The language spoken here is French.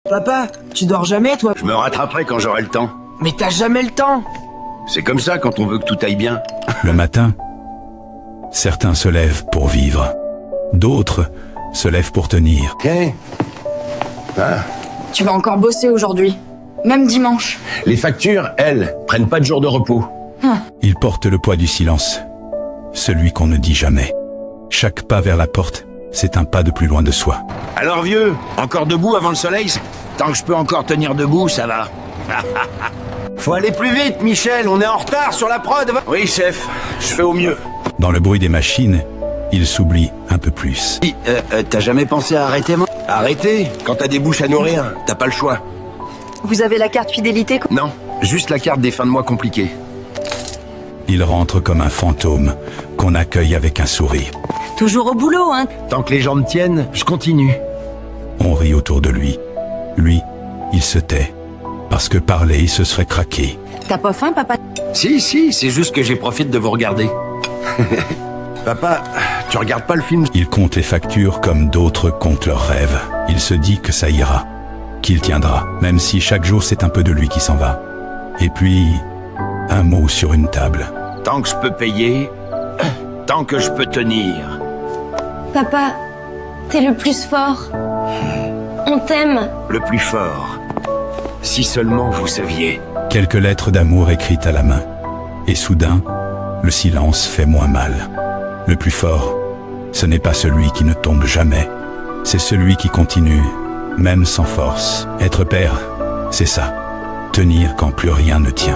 Papa, tu dors jamais, toi? Je me rattraperai quand j'aurai le temps. Mais t'as jamais le temps. C'est comme ça quand on veut que tout aille bien. Le matin, certains se lèvent pour vivre. D'autres se lèvent pour tenir. Tiens. Ah. Tu vas encore bosser aujourd'hui, même dimanche. Les factures, elles, prennent pas de jour de repos. Ils portent le poids du silence, celui qu'on ne dit jamais. Chaque pas vers la porte, c'est un pas de plus loin de soi. Alors vieux, encore debout avant le soleil? Tant que je peux encore tenir debout, ça va. Faut aller plus vite, Michel, on est en retard sur la prod. Oui, chef, je fais au mieux. Dans le bruit des machines, ils s'oublient un peu plus. T'as jamais pensé à arrêter, moi? Arrêter? Quand t'as des bouches à nourrir, t'as pas le choix. Vous avez la carte fidélité? Non, juste la carte des fins de mois compliquées. Il rentre comme un fantôme qu'on accueille avec un sourire. Toujours au boulot, hein? Tant que les gens me tiennent, je continue. On rit autour de lui. Lui, il se tait. Parce que parler, il se serait craqué. T'as pas faim, papa? Si, c'est juste que j'ai profité de vous regarder. Papa, tu regardes pas le film? Il compte les factures comme d'autres comptent leurs rêves. Il se dit que ça ira, qu'il tiendra, même si chaque jour c'est un peu de lui qui s'en va. Et puis, un mot sur une table. Tant que je peux payer, tant que je peux tenir. Papa, t'es le plus fort. On t'aime. Le plus fort. Si seulement vous saviez. Quelques lettres d'amour écrites à la main. Et soudain, le silence fait moins mal. Le plus fort, ce n'est pas celui qui ne tombe jamais. C'est celui qui continue, même sans force. Être père, c'est ça. Tenir quand plus rien ne tient.